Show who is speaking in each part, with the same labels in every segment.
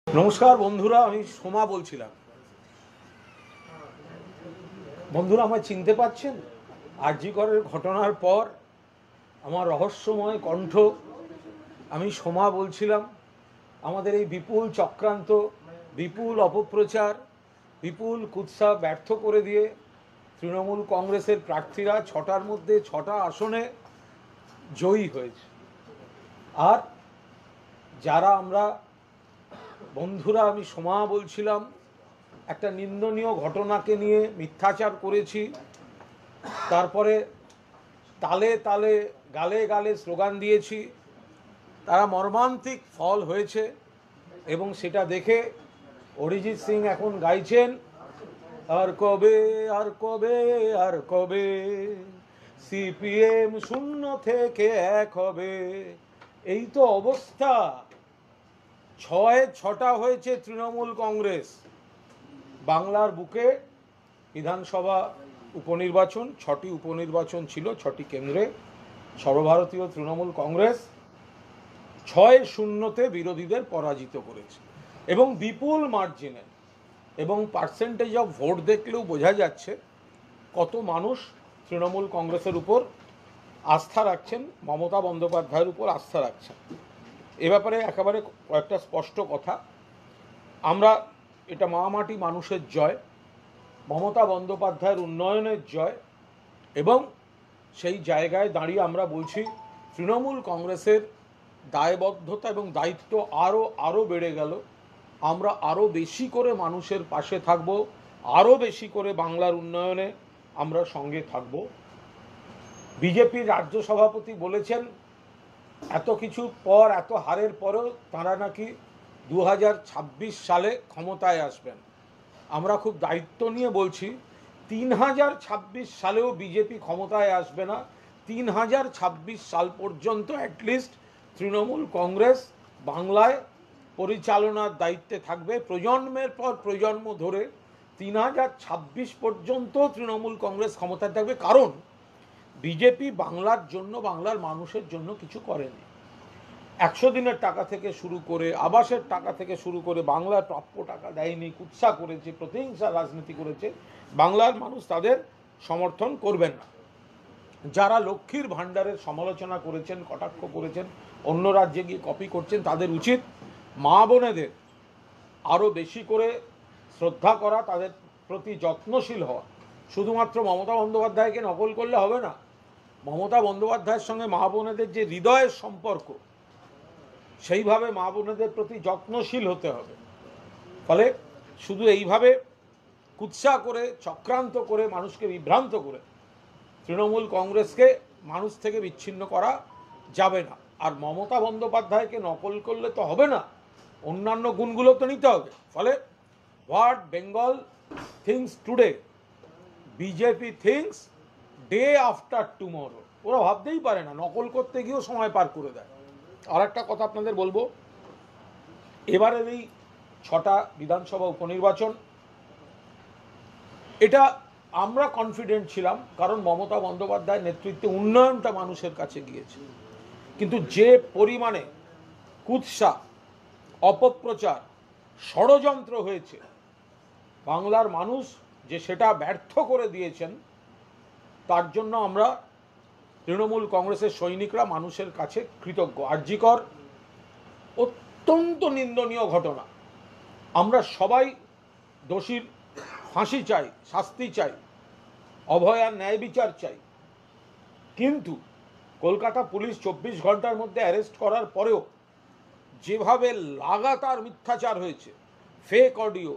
Speaker 1: নমস্কার বন্ধুরা, আমি সোমা বলছিলাম। বন্ধুরা, আমায় চিনতে পারছেন? আরজি করের ঘটনার পর আমার রহস্যময় কণ্ঠ, আমি সোমা বলছিলাম। আমাদের এই বিপুল চক্রান্ত, বিপুল অপপ্রচার, বিপুল কুৎসা ব্যর্থ করে দিয়ে তৃণমূল কংগ্রেসের প্রার্থীরা 6টার মধ্যে 6টা আসনে জয়ী হয়েছে। আর যারা আমরা বন্ধুরা, আমি সোমা বলছিলাম, একটা নিন্দনীয় ঘটনাকে নিয়ে মিথ্যাচার করেছি, তারপরে তালে তালে গালে গালে স্লোগান দিয়েছি, তারা মর্মান্তিক ফল হয়েছে। এবং সেটা দেখে অরিজিৎ সিং এখন গাইছেন, আর কবে আর কবে আর কবে সিপিএম শূন্য থেকে 1 হবে। এই তো অবস্থা। 6টা হয়েছে তৃণমূল কংগ্রেস। বাংলার বুকে বিধানসভা উপনির্বাচন, 6টি উপনির্বাচন ছিল 6টি কেন্দ্রে। সর্বভারতীয় তৃণমূল কংগ্রেস 6-0-তে বিরোধীদের পরাজিত করেছে এবং বিপুল মার্জিনে। এবং পার্সেন্টেজ অফ ভোট দেখলেও বোঝা যাচ্ছে কত মানুষ তৃণমূল কংগ্রেসের উপর আস্থা রাখছেন, মমতা বন্দ্যোপাধ্যায়ের উপর আস্থা রাখছেন। এ ব্যাপারে একেবারে কয়েকটা স্পষ্ট কথা। আমরা, এটা মাটি মানুষের জয়, মমতা বন্দ্যোপাধ্যায়ের উন্নয়নের জয়। এবং সেই জায়গায় দাঁড়িয়ে আমরা বলছি, তৃণমূল কংগ্রেসের দায়বদ্ধতা এবং দায়িত্ব আরও বেড়ে গেল। আমরা আরও বেশি করে মানুষের পাশে থাকব, আরও বেশি করে বাংলার উন্নয়নে আমরা সঙ্গে থাকব। বিজেপির রাজ্য সভাপতি বলেছেন, এত কিছুর পর, এত হারের পরেও তাঁরা নাকি 2026 সালে ক্ষমতায় আসবেন। আমরা খুব দায়িত্ব নিয়ে বলছি, 3026 সালেও বিজেপি ক্ষমতায় আসবে না। 3026 সাল পর্যন্ত অ্যাটলিস্ট তৃণমূল কংগ্রেস বাংলায় পরিচালনার দায়িত্বে থাকবে। প্রজন্মের পর প্রজন্ম ধরে 3026 পর্যন্ত তৃণমূল কংগ্রেস ক্ষমতায় থাকবে। কারণ বিজেপি বাংলার জন্য, বাংলার মানুষের জন্য কিছু করেনি। 100 দিনের টাকা থেকে শুরু করে, আবাসের টাকা থেকে শুরু করে, বাংলার প্রাপ্য টাকা দেয়নি, কুৎসা করেছে, প্রতিহিংসা রাজনীতি করেছে। বাংলার মানুষ তাদের সমর্থন করবেন না। যারা লক্ষ্মীর ভাণ্ডারের সমালোচনা করেছেন, কটাক্ষ করেছেন, অন্য রাজ্যে গিয়ে কপি করছেন, তাদের উচিত মা বোনেদের আরও বেশি করে শ্রদ্ধা করা, তাদের প্রতি যত্নশীল হওয়া। শুধুমাত্র মমতা বন্দ্যোপাধ্যায়কে নকল করলে হবে না। মমতা বন্দ্যোপাধ্যায়ের সঙ্গে মা বোনেদের যে হৃদয়ের সম্পর্ক, সেইভাবে মা বোনেদের প্রতি যত্নশীল হতে হবে। ফলে শুধু এইভাবে কুৎসা করে, চক্রান্ত করে, মানুষকে বিভ্রান্ত করে তৃণমূল কংগ্রেসকে মানুষ থেকে বিচ্ছিন্ন করা যাবে না। আর মমতা বন্দ্যোপাধ্যায়কে নকল করলে তো হবে না, অন্যান্য গুণগুলো তো নিতে হবে। ফলে what Bengal thinks today, BJP thinks day after tomorrow. ওরা ভাবতেই পারে না, নকল করতে গিয়েও সময় পার করে দেয়। আর একটা কথা আপনাদের বলবো, এবারের এই 6টা বিধানসভা উপনির্বাচন, এটা আমরা কনফিডেন্ট ছিলাম, কারণ মমতা বন্দ্যোপাধ্যায়ের নেতৃত্বে উন্নয়নটা মানুষের কাছে গিয়েছে। কিন্তু যে পরিমাণে কুৎসা, অপপ্রচার, ষড়যন্ত্র হয়েছে, বাংলার মানুষ যে সেটা ব্যর্থ করে দিয়েছেন, তার জন্য আমরা তৃণমূল কংগ্রেসের সৈনিকরা মানুষের কাছে কৃতজ্ঞ। আরজি কর অত্যন্ত নিন্দনীয় ঘটনা। আমরা সবাই দোষীর ফাঁসি চাই, শাস্তি চাই, অভয়ার ন্যায় বিচার চাই। কিন্তু কলকাতা পুলিশ 24 ঘন্টার মধ্যে অ্যারেস্ট করার পরেও যেভাবে লাগাতার মিথ্যাচার হয়েছে, ফেক অডিও,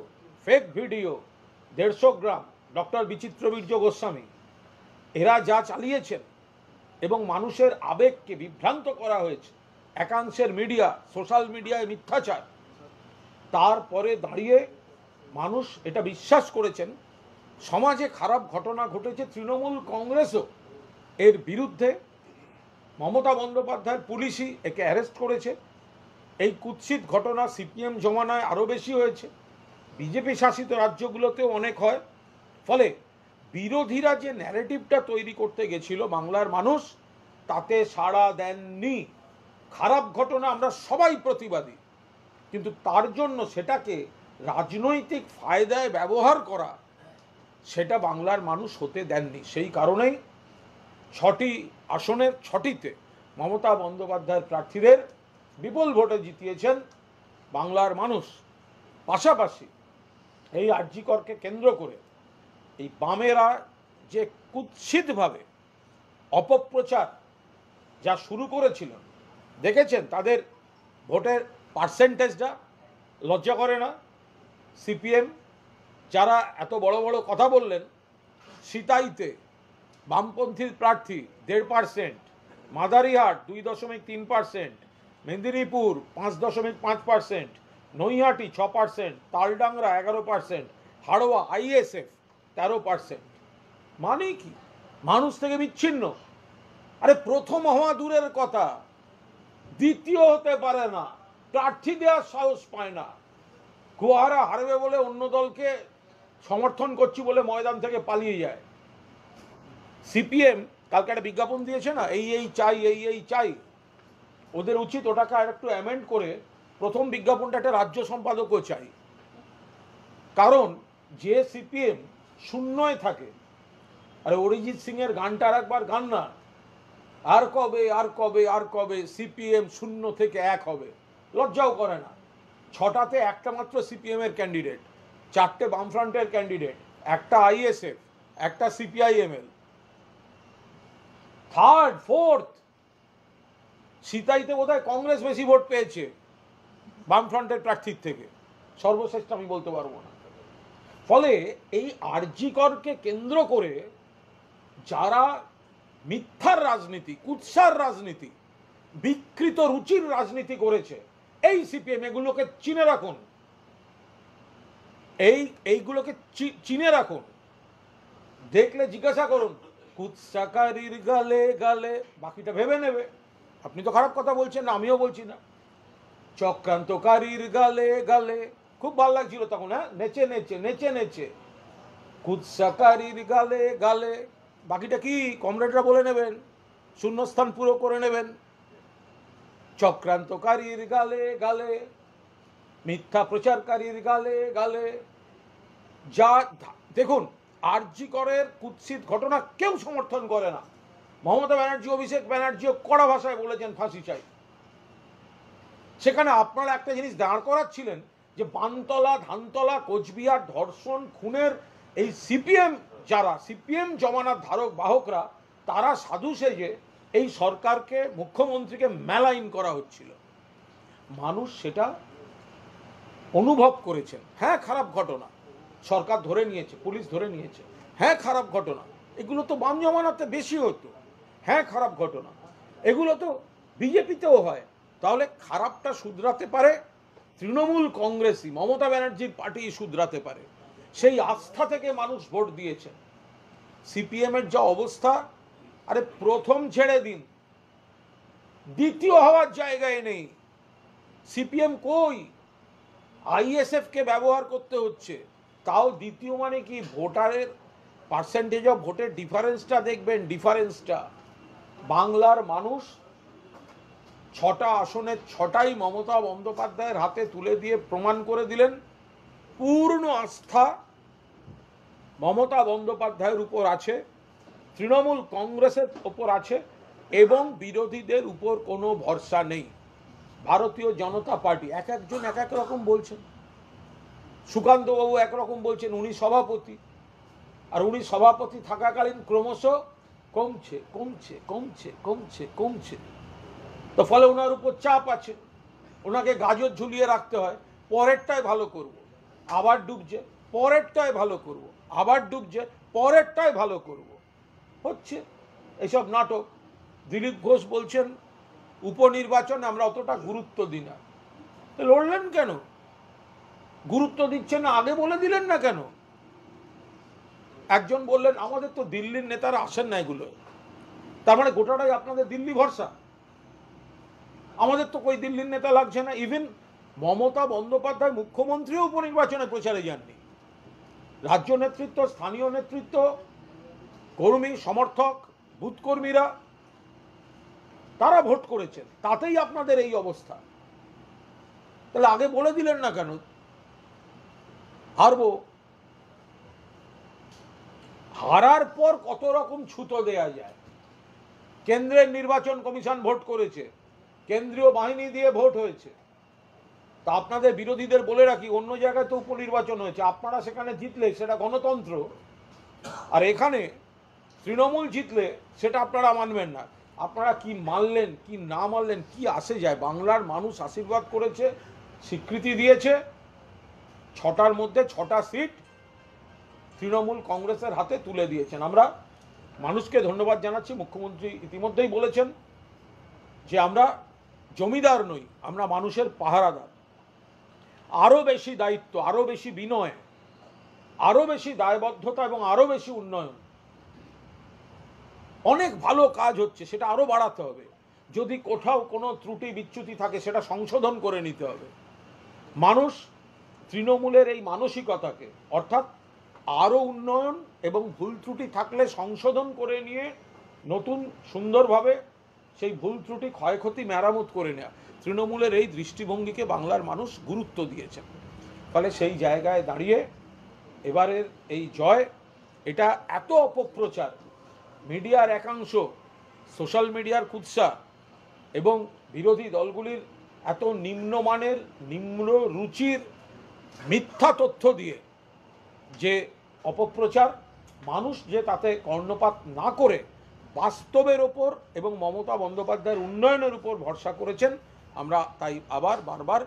Speaker 1: ফেক ভিডিও, 150 গ্রাম ডক্টর বিচিত্রবীর্য গোস্বামী, এরা যা চালিয়েছেন এবং মানুষের আবেগকে বিভ্রান্ত করা হয়েছে, একাংশের মিডিয়া, সোশ্যাল মিডিয়ায় মিথ্যাচার, তারপরে দাঁড়িয়ে মানুষ এটা বিশ্বাস করেছেন সমাজে খারাপ ঘটনা ঘটেছে। তৃণমূল কংগ্রেসও এর বিরুদ্ধে, মমতা বন্দ্যোপাধ্যায়ের পুলিশই একে অ্যারেস্ট করেছে। এই কুৎসিত ঘটনা সিপিএম জমানায় আরও বেশি হয়েছে, বিজেপি শাসিত রাজ্যগুলোতেও অনেক হয়। ফলে বিরোধীরা যে ন্যারেটিভটা তৈরি করতে গেছিল বাংলার মানুষ তাতে সাড়া দেননি। খারাপ ঘটনা আমরা সবাই প্রতিবাদী, কিন্তু তার জন্য সেটাকে রাজনৈতিক ফায়দায় ব্যবহার করা, সেটা বাংলার মানুষ হতে দেননি। সেই কারণেই 6টি আসনের 6টিতে মমতা বন্দ্যোপাধ্যায়ের প্রার্থীদের বিপুল ভোটে জিতিয়েছেন বাংলার মানুষ। পাশাপাশি এই আর.জি. করকে কেন্দ্র করে এই বামেরা যে কুৎসিতভাবে অপপ্রচার যা শুরু করেছিল, দেখেছেন তাদের ভোটের পার্সেন্টেজটা, লজ্জা করে না? সিপিএম যারা এত বড় বড় কথা বললেন, সিতাইতে বামপন্থী প্রার্থী 1.5%, মাদারিহাট 2.3%, মেদিনীপুর 5.5%, নৈহাটি 6%, তালডাংরা 11%, হাড়োয়া আইএসএফ 13%। মানে কি? মানুষ থেকে বিচ্ছিন্ন। আরে প্রথম হওয়া দূরের কথা, দ্বিতীয় হতে পারে না, প্রার্থী দেওয়ার সাহস পায় না। গোহারা হারবে বলে অন্য দলকে সমর্থন করছি বলে ময়দান থেকে পালিয়ে যায়। সিপিএম কালকে একটা বিজ্ঞাপন দিয়েছে না, এই চাই, এই চাই। ওদের উচিত ওটাকে আর একটু অ্যামেন্ড করে প্রথম বিজ্ঞাপনটা একটা রাজ্য সম্পাদকও চাই। কারণ যে সিপিএম শূন্যয় থাকে, আরে অরিজিৎ সিং এর গানটা আর একবার গান না, আর কবে আর কবে আর কবে সিপিএম 0 থেকে 1 হবে। লজ্জাও করে না। 6টাতে একটা মাত্র সিপিএম এর ক্যান্ডিডেট, 4টে বামফ্রন্টের ক্যান্ডিডেট, একটা আইএসএফ, একটা সিপিআইএমএল, থার্ড ফোর্থ। সিতাইতে বোধহয় কংগ্রেস বেশি ভোট পেয়েছে বামফ্রন্টের প্রার্থীর থেকে, সর্বশেষ আমি বলতে পারবো না। ফলে এই আর.জি. করকে কেন্দ্র করে যারা মিথ্যার রাজনীতি, কুৎসার রাজনীতি, বিকৃত রুচির রাজনীতি করেছে, এই সিপিএম এগুলোকে চিনে রাখুন, এইগুলোকে চিনে রাখুন। দেখলে জিজ্ঞাসা করুন, কুৎসাকারীর গালে গালে, বাকিটা ভেবে নেবে। আপনি তো খারাপ কথা বলছেন না, আমিও বলছি না। চক্রান্তকারীর গালে গালে, খুব ভালো লাগছিল তখন, হ্যাঁ, নেচে নেচে নেচে নেচে, কুৎসাকারীর গালে গালে, বাকিটা কি কমরেডরা বলে নেবেন, শূন্যস্থান পুরো করে নেবেন। চক্রান্তকারীর গালে গালে, মিথ্যা প্রচারকারীর গালে গালে। যা দেখুন, আর.জি. করের কুৎসিত ঘটনা কেউ সমর্থন করে না। মমতা ব্যানার্জি, অভিষেক ব্যানার্জিও কড়া ভাষায় বলেছেন ফাঁসি চাই। সেখানে আপনারা একটা জিনিস দাঁড় করাচ্ছিলেন যে বানতলা, ধানতলা, কোচবিহার ধর্ষণ খুনের এই সিপিএম, যারা সিপিএম জমানার ধারক বাহকরা, তারা সাধু সেজে এই সরকারকে, মুখ্যমন্ত্রীকে মেলাইন করা হচ্ছিল। মানুষ সেটা অনুভব করেছেন। হ্যাঁ, খারাপ ঘটনা, সরকার ধরে নিয়েছে, পুলিশ ধরে নিয়েছে, হ্যাঁ খারাপ ঘটনা। এগুলো তো বাম জমানাতে বেশি হতো। হ্যাঁ, খারাপ ঘটনা, এগুলো তো বিজেপিতেও হয়। তাহলে খারাপটা শুধরাতে পারে তৃণমূল কংগ্রেসই, মমতা ব্যানার্জির পার্টি শুধরাতে পারে। সেই আস্থা থেকে মানুষ ভোট দিয়েছে। সিপিএম এর যা অবস্থা, আরে প্রথম ছেড়ে দিন, দ্বিতীয় হওয়ার জায়গায় নেই। সিপিএম কই? আইএসএফ কে ব্যবহার করতে হচ্ছে, তাও দ্বিতীয়। মানে কি? ভোটারের পার্সেন্টেজ অফ ভোটের ডিফারেন্সটা দেখবেন, ডিফারেন্সটা। বাংলার মানুষ 6টা আসনের 6টাই মমতা বন্দ্যোপাধ্যায়ের হাতে তুলে দিয়ে প্রমাণ করে দিলেন পূর্ণ আস্থা মমতা বন্দ্যোপাধ্যায়ের উপর আছে, তৃণমূল কংগ্রেসের উপর আছে, এবং বিরোধীদের উপর কোনো ভরসা নেই। ভারতীয় জনতা পার্টি এক একজন এক এক রকম বলছেন। সুকান্তবাবু একরকম বলছেন, উনি সভাপতি, আর উনি সভাপতি থাকাকালীন ক্রমশ কমছে কমছে কমছে কমছে কমছে। তো ফলে ওনার উপর চাপ আছে, ওনাকে গাজর ঝুলিয়ে রাখতে হয়। পরেরটাই ভালো করব, আবার ডুবছে, পরেরটাই ভালো করব, আবার ডুবছে, পরেরটাই ভালো করব। হচ্ছে এইসব নাটক। দিলীপ ঘোষ বলছেন উপনির্বাচনে আমরা অতটা গুরুত্ব দিই না। লড়লেন কেন? গুরুত্ব দিচ্ছেন না, আগে বলে দিলেন না কেন? একজন বললেন আমাদের তো দিল্লির নেতারা আসেন না এগুলো, তার মানে গোটাটাই আপনাদের দিল্লি ভরসা। আমাদের তো কই দিল্লির নেতা লাগছে না। ইভেন মমতা বন্দ্যোপাধ্যায় মুখ্যমন্ত্রীও উপনির্বাচনে প্রচারে যাননি। রাজ্য নেতৃত্ব, স্থানীয় নেতৃত্ব, কর্মী, সমর্থক, বুথ কর্মীরা, তারা ভোট করেছেন, তাতেই আপনাদের এই অবস্থা। তাহলে আগে বলে দিলেন না কেন হারবো? হারার পর কত রকম ছুতো দেয়া যায়। কেন্দ্রের নির্বাচন কমিশন ভোট করেছে, কেন্দ্রীয় বাহিনী দিয়ে ভোট হয়েছে। তা আপনাদের বিরোধীদের বলে রাখি, অন্য জায়গায় তো উপনির্বাচন হয়েছে, আপনারা সেখানে জিতলে সেটা গণতন্ত্র, আর এখানে তৃণমূল জিতলে সেটা আপনারা মানবেন না। আপনারা কি মানলেন কি না মানলেন কি আসে যায়? বাংলার মানুষ আশীর্বাদ করেছে, স্বীকৃতি দিয়েছে, 6টার মধ্যে 6টা সিট তৃণমূল কংগ্রেসের হাতে তুলে দিয়েছেন। আমরা মানুষকে ধন্যবাদ জানাচ্ছি। মুখ্যমন্ত্রী ইতিমধ্যেই বলেছেন যে আমরা জমিদার নই, আমরা মানুষের পাহারাদার। আরও বেশি দায়িত্ব, আরও বেশি বিনয়, আরও বেশি দায়বদ্ধতা এবং আরও বেশি উন্নয়ন। অনেক ভালো কাজ হচ্ছে, সেটা আরও বাড়াতে হবে। যদি কোথাও কোনো ত্রুটি বিচ্যুতি থাকে সেটা সংশোধন করে নিতে হবে। মানুষ তৃণমূলের এই মানসিকতাকে, অর্থাৎ আরও উন্নয়ন এবং ভুল ত্রুটি থাকলে সংশোধন করে নিয়ে নতুন সুন্দরভাবে সেই ভুল ত্রুটি ক্ষয়ক্ষতি মেরামত করে নেওয়া, তৃণমূলের এই দৃষ্টিভঙ্গিকে বাংলার মানুষ গুরুত্ব দিয়েছেন। ফলে সেই জায়গায় দাঁড়িয়ে এবারের এই জয়, এটা এত অপপ্রচার, মিডিয়ার একাংশ, সোশ্যাল মিডিয়ার কুৎসা এবং বিরোধী দলগুলির এত নিম্নমানের, নিম্ন রুচির মিথ্যা তথ্য দিয়ে যে অপপ্রচার, মানুষ যে তাতে কর্ণপাত না করে বাস্তবের ওপর এবং মমতা বন্দ্যোপাধ্যায়ের উন্নয়নের উপর ভরসা করেছেন, আমরা তাই আবার বারবার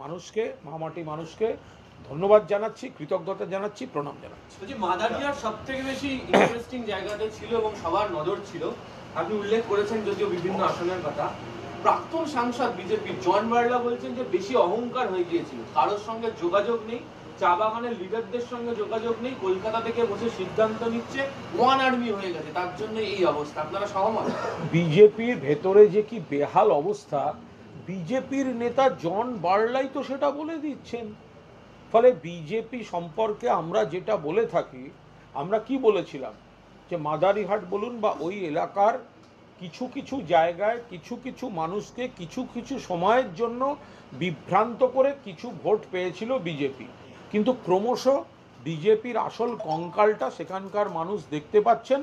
Speaker 1: মানুষকে, মামাটি মানুষকে ধন্যবাদ জানাচ্ছি, কৃতজ্ঞতা জানাচ্ছি, প্রণাম জানাচ্ছি।
Speaker 2: মাদারিয়ার সব থেকে বেশি ইন্টারেস্টিং জায়গাটা ছিল এবং সবার নজর ছিল, আপনি উল্লেখ করেছেন যদিও বিভিন্ন আসনের কথা, প্রাক্তন সাংসদ বিজেপি জন বার্লা বলছেন যে বেশি অহংকার হয়ে গিয়েছিল, কারোর সঙ্গে যোগাযোগ নেই, চা বাগানের লিডারদের সঙ্গে যোগাযোগ নেই, কলকাতা থেকে বসে সিদ্ধান্ত নিচ্ছে, ওয়ান আর্মি হয়ে গেছে, তার জন্য এই অবস্থা। আপনারা সহমত?
Speaker 1: বিজেপির ভেতরে যে কি বেহাল অবস্থা, বিজেপির নেতা জন বার্লাই তো সেটা বলে দিচ্ছেন। ফলে বিজেপি সম্পর্কে আমরা যেটা বলে থাকি, আমরা কি বলেছিলাম যে মাদারিহাট বলুন বা ওই এলাকার কিছু কিছু জায়গায় কিছু কিছু মানুষকে কিছু কিছু সময়ের জন্য বিভ্রান্ত করে কিছু ভোট পেয়েছিল বিজেপি, কিন্তু ক্রমশ বিজেপির আসল কঙ্কালটা সেখানকার মানুষ দেখতে পাচ্ছেন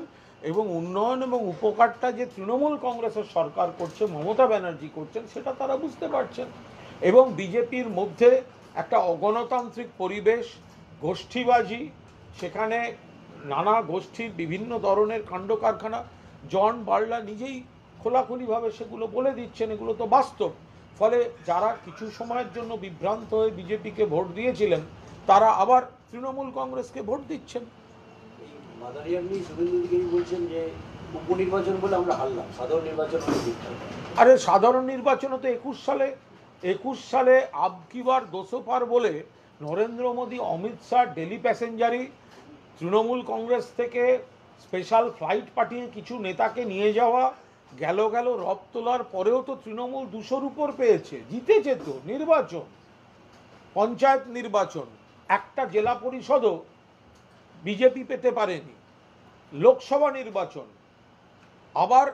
Speaker 1: এবং উন্নয়ন এবং উপকারটা যে তৃণমূল কংগ্রেসের সরকার করছে, মমতা ব্যানার্জি করছেন, সেটা তারা বুঝতে পারছেন। এবং বিজেপির মধ্যে একটা অগণতান্ত্রিক পরিবেশ, গোষ্ঠীবাজি, সেখানে নানা গোষ্ঠীর বিভিন্ন ধরনের কাণ্ড কারখানা, জন বার্লা নিজেই খোলাখুলিভাবে সেগুলো বলে দিচ্ছেন, এগুলো তো বাস্তব। ফলে যারা কিছু সময়ের জন্য বিভ্রান্ত হয়ে বিজেপিকে ভোট দিয়েছিলেন, তারা আবার তৃণমূল কংগ্রেসকে ভোট দিচ্ছেন।
Speaker 3: বলছেন যে উপনির্বাচন বলে আমরা হারলাম, সাধারণ নির্বাচন
Speaker 1: আরে সাধারণ নির্বাচনে তো 21 সালে আবকিবার দোসোপার বলে নরেন্দ্র মোদী, অমিত শাহ ডেলি প্যাসেঞ্জারি, তৃণমূল কংগ্রেস থেকে স্পেশাল ফ্লাইট পাঠিয়ে কিছু নেতাকে নিয়ে যাওয়া, গেল রব তোলার পরেও তো তৃণমূল 200-র উপর পেয়েছে, জিতেছে তো নির্বাচন, পঞ্চায়েত নির্বাচন, একটা জেলা পরিষদও বিজেপি পেতে পারেনি, লোকসভা নির্বাচন, আবার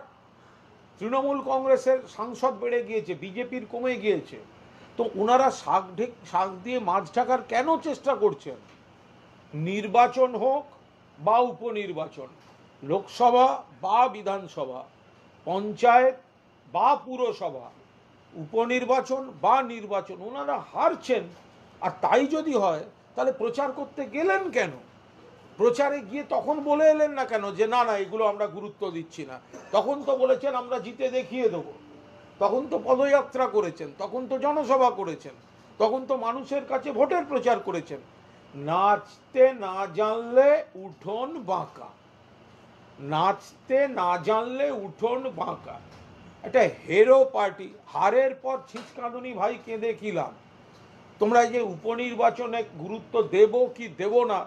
Speaker 1: তৃণমূল কংগ্রেসের সাংসদ বেড়ে গিয়েছে, বিজেপির কমে গিয়েছে। তো ওনারা শাক দিয়ে মাছ ঢাকার কেন চেষ্টা করছেন? নির্বাচন হোক বা উপনির্বাচন, লোকসভা বা বিধানসভা, পঞ্চায়েত বা পুরসভা, উপনির্বাচন বা নির্বাচন, ওনারা হারছেন। আর তাই যদি হয় তাহলে প্রচার করতে গেলেন কেন? প্রচারে গিয়ে তখন বলে এলেন না কেন যে না এগুলো আমরা গুরুত্ব দিচ্ছি না? তখন তো বলেছেন আমরা জিতে দেখিয়ে দেব, তখন তো পদযাত্রা করেছেন, তখন তো জনসভা করেছেন, তখন তো মানুষের কাছে ভোটের প্রচার করেছেন। নাচতে না জানলে উঠোন বাঁকা, নাচতে না জানলে উঠোন বাঁকা। একটা হেরো পার্টি, হারের পর ছিচকাঁদুনি ভাই কেঁদে কি লাভ? তোমরা যে উপনির্বাচনে গুরুত্ব দেব কি দেব না,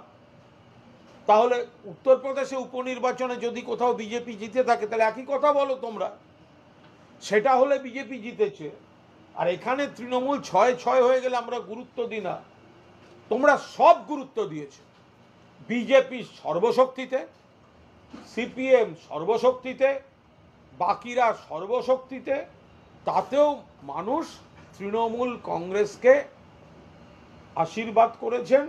Speaker 1: তাহলে উত্তরপ্রদেশে উপনির্বাচনে যদি কোথাও বিজেপি জিতে থাকে তাহলে একই কথা বলো তোমরা, সেটা হলে বিজেপি জিতেছে। আর এখানে তৃণমূল 6-6 হয়ে গেলে আমরা গুরুত্ব দিই না। তোমরা সব গুরুত্ব দিয়েছে, বিজেপি সর্বশক্তিতে, সিপিএম সর্বশক্তিতে, বাকিরা সর্বশক্তিতে, তাতেও মানুষ তৃণমূল কংগ্রেসকে আশীর্বাদ করেছেন,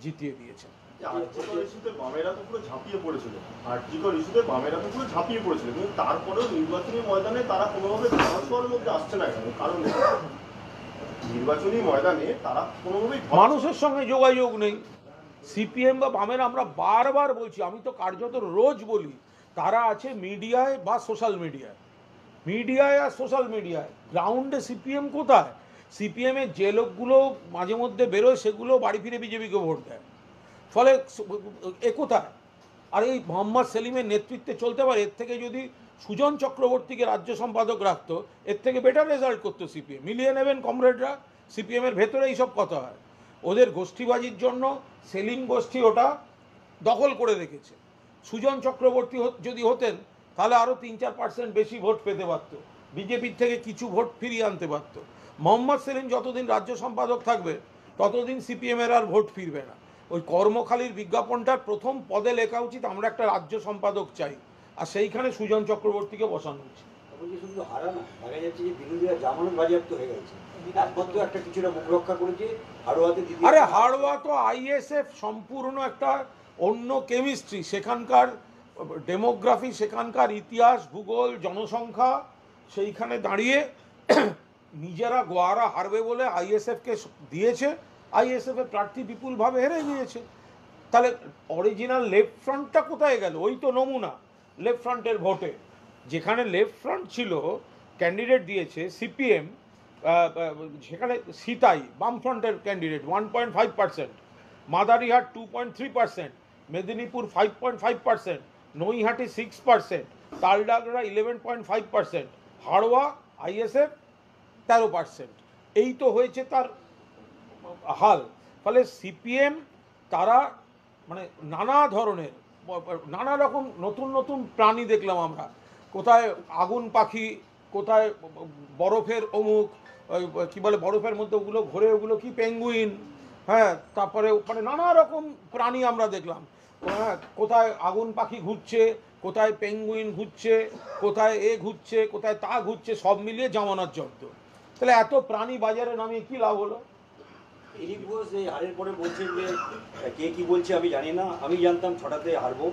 Speaker 1: জিতিয়ে দিয়েছেন।
Speaker 4: আর্জিকর ইস্যুতে বামেরা তো পুরো ঝাঁপিয়ে পড়েছিল, আর্জিকর ইস্যুতে বামেরা তো পুরো ঝাঁপিয়ে পড়েছিল, কিন্তু তারপরেও নির্বাচনী ময়দানে তারা কোনোভাবে ধরাছোঁয়ার মধ্যে আসছে না কেন? কারণ নির্বাচনী ময়দানে তারা কোনোভাবেই
Speaker 1: মানুষের সঙ্গে যোগাযোগ নেই। সিপিএম বা বামের আমরা বারবার বলছি, আমি তো কার্যত রোজ বলি, তারা আছে মিডিয়ায় বা সোশ্যাল মিডিয়ায়, মিডিয়ায় আর সোশ্যাল মিডিয়ায়। গ্রাউন্ডে সিপিএম কোথায়? সিপিএমের যে লোকগুলো মাঝে মধ্যে বেরোয় সেগুলো বাড়ি ফিরে বিজেপিকে ভোট দেয়, ফলে এ কোথায়? আর এই মোহাম্মদ সেলিমের নেতৃত্বে চলতে পারে? এর থেকে যদি সুজন চক্রবর্তীকে রাজ্য সম্পাদক রাখতো, এর থেকে বেটার রেজাল্ট করতো সিপিএম। মিলিয়ে নেবেন কমরেডরা, সিপিএমের ভেতরে এইসব কথা হয়। ওদের গোষ্ঠীবাজির জন্য সেলিম গোষ্ঠী ওটা দখল করে রেখেছে। সুজন চক্রবর্তী যদি হতেন তাহলে আরও 3-4% বেশি ভোট পেতে পারত, বিজেপির থেকে কিছু ভোট ফিরিয়ে আনতে পারত। মোহাম্মদ সেলিম যতদিন রাজ্য সম্পাদক থাকবে ততদিন সিপিএমের আর ভোট ফিরবে না। ওই কর্মখালির বিজ্ঞাপনটার প্রথম পদে লেখা উচিত আমরা একটা রাজ্য সম্পাদক চাই, আর সেইখানে সুজন চক্রবর্তীকে বসানো উচিত।
Speaker 3: শুধু হারা না, দেখা যাচ্ছে যে বিরোধীরা জামানত বাজেয়াপ্ত হয়ে গেছে, একমাত্র একটা কিছুটা মুখ রক্ষা করেছে হাড়োয়াতে।
Speaker 1: আরে হাড়োয়া তো আইএসএফ সম্পূর্ণ একটা অন্য কেমিস্ট্রি, সেখানকার ডেমোগ্রাফি, সেখানকার ইতিহাস, ভূগোল, জনসংখ্যা, সেইখানে দাঁড়িয়ে নিজেরা গোয়ারা হারবে বলে আইএসএফকে দিয়েছে, আইএসএফের প্রার্থী বিপুলভাবে হেরে গিয়েছে। তাহলে অরিজিনাল লেফট ফ্রন্টটা কোথায় গেল? ওই তো নমুনা লেফট ফ্রন্টের ভোটে, যেখানে লেফট ফ্রন্ট ছিল ক্যান্ডিডেট দিয়েছে সিপিএম, সেখানে সিতাই বামফ্রন্টের ক্যান্ডিডেট 1.5%, মাদারিহাট 2.3%, মেদিনীপুর 5.5%, নৈহাটি 6%, তালডাগড়া 11.5%, হাড়োয়া আইএসএফ 13%। এই তো হয়েছে তার হাল। ফলে সিপিএম তারা মানে নানা ধরনের নানা রকম নতুন নতুন প্রাণী দেখলাম আমরা, কোথায় আগুন পাখি, কোথায় বরফের অমুক কি বলে বরফের মধ্যে ওগুলো ঘোরে, ওগুলো কি পেঙ্গুইন, হ্যাঁ, তারপরে মানে নানা রকম প্রাণী আমরা দেখলাম। হ্যাঁ, কোথায় আগুন পাখি ঘুরছে, কোথায় পেঙ্গুইন ঘুরছে, কোথায় এ ঘুরছে, কোথায় তা ঘুরছে, সব মিলিয়ে জামানার জব্দ। তাহলে এত প্রাণী বাজারে নামিয়ে কি লাভ হলো?
Speaker 3: দিলীপ ঘোষ এই হারের পরে বলছেন যে কে কি বলছে আমি জানি না, আমি জানতাম ছটাতে হারবো,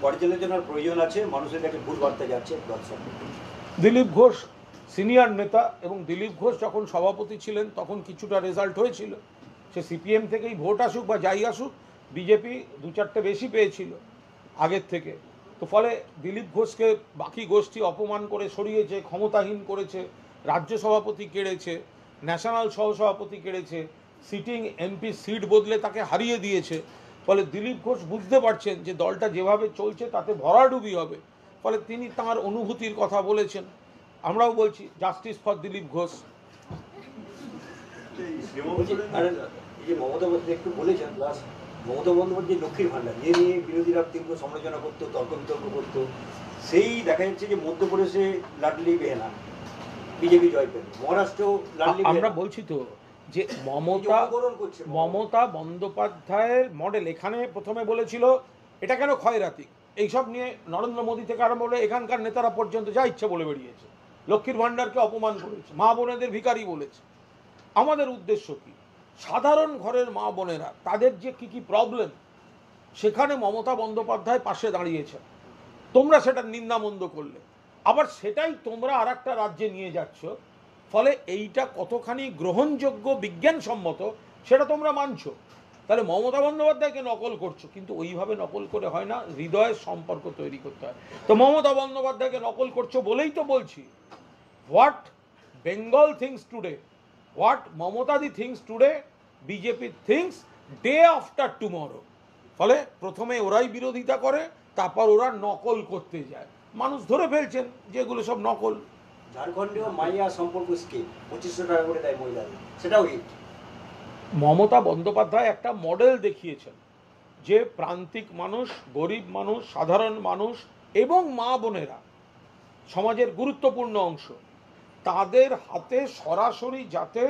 Speaker 3: পর্যালোচনার প্রয়োজন আছে, মানুষের কাছে ভুল বার্তা যাচ্ছে।
Speaker 1: দিলীপ ঘোষ সিনিয়র নেতা, এবং দিলীপ ঘোষ যখন সভাপতি ছিলেন তখন কিছুটা রেজাল্ট হয়েছিল। সে সিপিএম থেকেই ভোট আসুক বা যাই আসুক, বিজেপি 2-4টে বেশি পেয়েছিল আগের থেকে। তো ফলে দিলীপ ঘোষকে বাকি গোষ্ঠী অপমান করে সরিয়েছে, ক্ষমতাহীন করেছে, রাজ্য সভাপতি কেড়েছে, ন্যাশনাল সহসভাপতি কেড়েছে, সিটিং এমপি সিট বদলে তাকে হারিয়ে দিয়েছে। ফলে দিলীপ ঘোষ বুঝতে পারছেন যে দলটা যেভাবে চলছে তাতে ভরাডুবি হবে। ফলে তিনি তাঁর অনুভূতির কথা বলেছেন। আমরাও বলছি জাস্টিস ফর দিলীপ ঘোষ।
Speaker 3: যে মমতা বন্দ্যোপাধ্যায় একটু বলেছেন, প্লাস মমতা বন্দ্যোপাধ্যায় লক্ষ্মীর ভাণ্ডার যে নিয়ে বিরোধীরা তীব্র সমালোচনা করতো, তর্ক বিতর্ক করতো, সেই দেখা যাচ্ছে যে মধ্যপ্রদেশে লাডলি বেহেনা বিজেপি জয় পেল, মহারাষ্ট্রেও লাডলি।
Speaker 1: আমরা বলছি তো যে মমতা বন্দ্যোপাধ্যায়ের মডেল এখানে প্রথমে বলেছিল এটা কেন ক্ষয়রাতি, এইসব নিয়ে নরেন্দ্র মোদী থেকে আরম্ভ করে এখানকার নেতারা পর্যন্ত যা ইচ্ছা বলে বেরিয়েছে, লক্ষ্মীর ভাণ্ডারকে অপমান করেছে, মা বোনেদের ভিখারি বলেছে। আমাদের উদ্দেশ্য কি? সাধারণ ঘরের মা বোনেরা তাদের যে কি কি প্রবলেম, সেখানে মমতা বন্দ্যোপাধ্যায় পাশে দাঁড়িয়েছে। তোমরা সেটার নিন্দামন্দ করলে, আবার সেটাই তোমরা আর একটা রাজ্যে নিয়ে যাচ্ছ। ফলে এইটা কতখানি গ্রহণযোগ্য, বিজ্ঞানসম্মত সেটা তোমরা মানছো। তাহলে মমতা বন্দ্যোপাধ্যায়কে নকল করছো, কিন্তু ওইভাবে নকল করে হয় না, হৃদয়ের সম্পর্ক তৈরি করতে হয়। তো মমতা বন্দ্যোপাধ্যায়কে নকল করছো বলেই তো বলছি, what Bengal thinks today, what মমতাদি thinks today, BJP thinks day after tomorrow. ফলে প্রথমে ওরাই বিরোধিতা করে, তারপর ওরা নকল করতে যায়। মানুষ ধরে ফেলছেন যে এগুলো সব নকল।
Speaker 3: ঝাড়খণ্ডেও মাইয়া সম্পর্ক স্কিম 2500 টাকা করে দেয় মহিলাদের, সেটাও হিট।
Speaker 1: মমতা বন্দ্যোপাধ্যায় একটা মডেল দেখিয়েছেন যে প্রান্তিক মানুষ, গরিব মানুষ, সাধারণ মানুষ এবং মা বোনেরা সমাজের গুরুত্বপূর্ণ অংশ, তাদের হাতে সরাসরি যাতে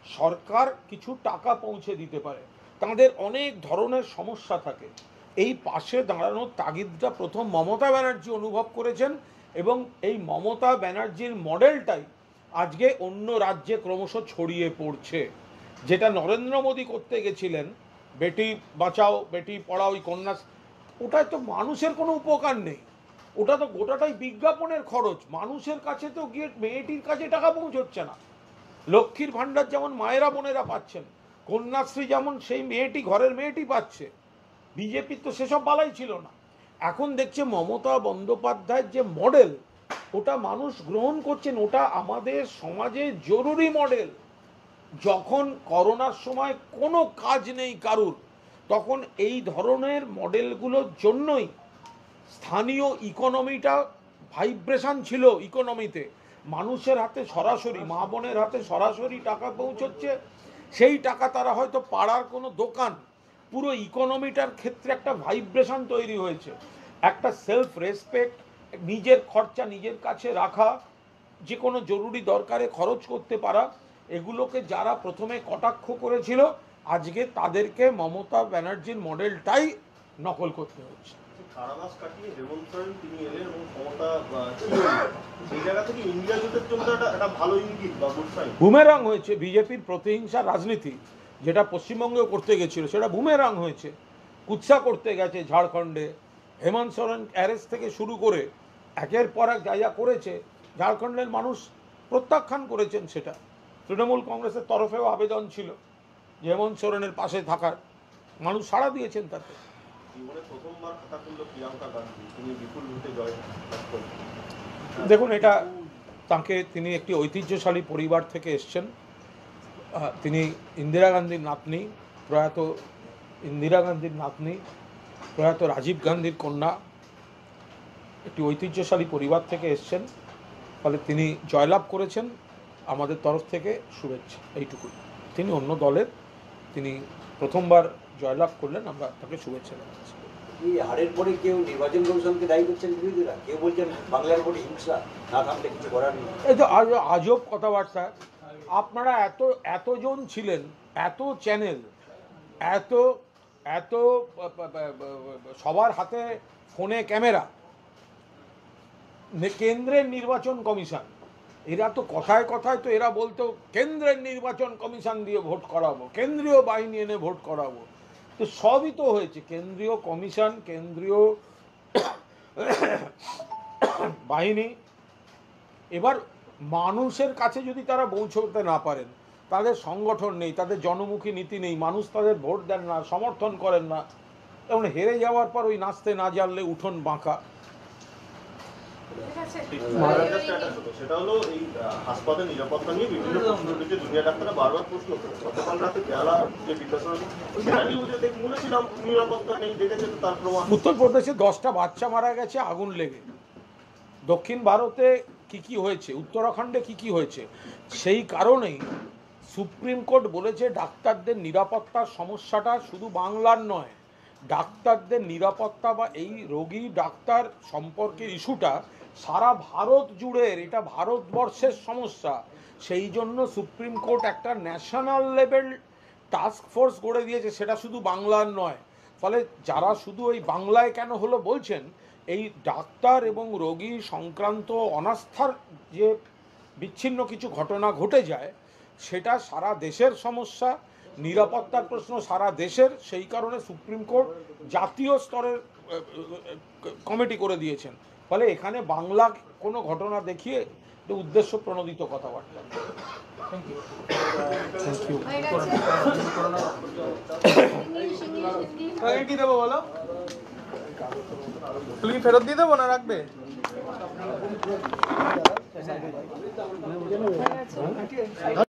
Speaker 1: সরকার কিছু টাকা পৌঁছে দিতে পারে। তাদের অনেক ধরনের সমস্যা থাকে, এই পাশে দাঁড়ানোর তাগিদটা প্রথম মমতা ব্যানার্জি অনুভব করেছেন, এবং এই মমতা ব্যানার্জির মডেলটাই আজকে অন্য রাজ্যে ক্রমশ ছড়িয়ে পড়ছে। যেটা নরেন্দ্র মোদী করতে গেছিলেন, বেটি বাঁচাও বেটি পড়াও, ওই কন্যা, ওটায় তো মানুষের কোনো উপকার নেই, ওটা তো গোটাটাই বিজ্ঞাপনের খরচ। মানুষের কাছে তো গিয়ে মেয়েটির কাছে টাকা পৌঁছচ্ছে না। লক্ষ্মীর ভাণ্ডার যেমন মায়েরা বোনেরা পাচ্ছেন, কন্যাশ্রী যেমন সেই মেয়েটি ঘরের মেয়েটি পাচ্ছে, বিজেপির তো সেসব বালাই ছিল না। এখন দেখছে মমতা বন্দ্যোপাধ্যায়ের যে মডেল, ওটা মানুষ গ্রহণ করছেন, ওটা আমাদের সমাজে জরুরি মডেল। যখন করোনার সময় কোনো কাজ নেই কারুর, তখন এই ধরনের মডেলগুলোর জন্যই স্থানীয় ইকোনমিটা ভাইব্রেশন ছিল। ইকোনমিতে মানুষের হাতে সরাসরি, মা বোনের হাতে সরাসরি টাকা পৌঁছচ্ছে। সেই টাকা তারা হয়তো পাড়ার কোনো দোকান, পুরো ইকোনমিটার ক্ষেত্রে একটা ভাইব্রেশন তৈরি হয়েছে। একটা সেলফ রেসপেক্ট, নিজের খরচা নিজের কাছে রাখা, যে কোনো জরুরি দরকারে খরচ করতে পারা, এগুলোকে যারা প্রথমে কটাক্ষ করেছিল, আজকে তাদেরকে মমতা ব্যানার্জির মডেলটাই নকল করতে হচ্ছে।
Speaker 4: কারাবাস কাটিয়ে হেমন্ত সোরেন তিনি এলেন এবং ক্ষমতা ছিল, সেই জায়গা থেকে ইন্ডিয়া জোটের জন্য একটা ভালো ইঙ্গিত বা গুড সাইন।
Speaker 1: বুমেরাং হয়েছে বিজেপির প্রতিহিংসা রাজনীতি, যেটা পশ্চিমবঙ্গেও করতে গেছিল, সেটা বুমেরাং হয়েছে। কুৎসা করতে গেছে ঝাড়খণ্ডে, হেমন্ত সোরেন অ্যারেস্ট থেকে শুরু করে একের পর এক যা যা করেছে, ঝাড়খণ্ডের মানুষ প্রত্যাখ্যান করেছেন। সেটা তৃণমূল কংগ্রেসের তরফেও আবেদন ছিল যে হেমন্ত সোরেনের পাশে থাকার, মানুষ সাড়া দিয়েছেন তাতে।
Speaker 4: জীবনে প্রথমবার খাতা খুলল প্রিয়াঙ্কা গান্ধী, তিনি বিপুল ভোটে জয় লাভ করলেন।
Speaker 1: দেখুন, এটা তিনি একটি ঐতিহ্যশালী পরিবার থেকে এসছেন। তিনি ইন্দিরা গান্ধীর নাতনি, প্রয়াত ইন্দিরা গান্ধীর নাতনি, প্রয়াত রাজীব গান্ধীর কন্যা, একটি ঐতিহ্যশালী পরিবার থেকে এসছেন। ফলে তিনি জয়লাভ করেছেন, আমাদের তরফ থেকে শুভেচ্ছা, এইটুকুই। তিনি অন্য দলের, তিনি প্রথমবার জয়লাভ করলেন, আমরা তাকে শুভেচ্ছা জানাচ্ছি।
Speaker 3: এই হারের পরে কেউ নির্বাচন কমিশনকে দায়ী করছেন বিরোধীরা, কেউ বলছেন বাংলার ভোটে হিংসা, না থামলে কিছু করার নেই।
Speaker 1: এই তো আজব কথাবার্তা। আপনারা এতজন ছিলেন, এত চ্যানেল, এত এত সবার হাতে ফোনে ক্যামেরা, কেন্দ্রের নির্বাচন কমিশন, এরা তো কথায় কথায় তো এরা বলতো কেন্দ্রের নির্বাচন কমিশন দিয়ে ভোট করাবো, কেন্দ্রীয় বাহিনী এনে ভোট করাবো। তো সবই তো হয়েছে, কেন্দ্রীয় কমিশন, কেন্দ্রীয় বাহিনী। এবার মানুষের কাছে যদি তারা পৌঁছতে না পারেন, তাদের সংগঠন নেই, তাদের জনমুখী নীতি নেই, মানুষ তাদের ভোট দেন না, সমর্থন করেন না, এবং হেরে যাওয়ার পর ওই নাচতে না জানলে উঠোন বাঁকা।
Speaker 4: সেটা হলো এই হাসপাতাল নিরাপত্তা নিয়ে বিভিন্ন প্রশ্ন উঠেছে, জুনিয়র ডাক্তাররা বারবার প্রশ্ন করছে। গতকাল রাতে কেরালা যে বিদ্যাসাগর, সেটা নিউজে বলেছিলাম নিরাপত্তা নেই, দেখেছেন তার প্রমাণ।
Speaker 1: উত্তরপ্রদেশে 10টা বাচ্চা মারা গেছে আগুন লেগে। দক্ষিণ ভারতে কি হয়েছে, উত্তরাখণ্ডে কি হয়েছে, সেই কারণেই সুপ্রিম কোর্ট বলেছে ডাক্তারদের নিরাপত্তার সমস্যাটা শুধু বাংলার নয়, ডাক্তারদের নিরাপত্তা বা এই রোগী ডাক্তার সম্পর্কের ইস্যুটা সারা ভারত জুড়ে, এটা ভারতবর্ষের সমস্যা। সেই জন্য সুপ্রিম কোর্ট একটা ন্যাশনাল লেভেল টাস্ক ফোর্স গড়ে দিয়েছে, সেটা শুধু বাংলার নয়। ফলে যারা শুধু ওই বাংলায় কেন হলো বলছেন, এই ডাক্তার এবং রোগী সংক্রান্ত অনাস্থার যে বিচ্ছিন্ন কিছু ঘটনা ঘটে যায়, সেটা সারা দেশের সমস্যা, নিরাপত্তার প্রশ্ন সারা দেশের। সেই কারণে সুপ্রিম কোর্ট জাতীয় স্তরের কমিটি করে দিয়েছেন। ফলে এখানে বাংলা কোনো ঘটনা দেখিয়ে উদ্দেশ্য প্রণোদিত কথাবার্তা। Thank you.
Speaker 5: দেবো বলো, তুমি ফেরত দিয়ে দেবো না রাখবে?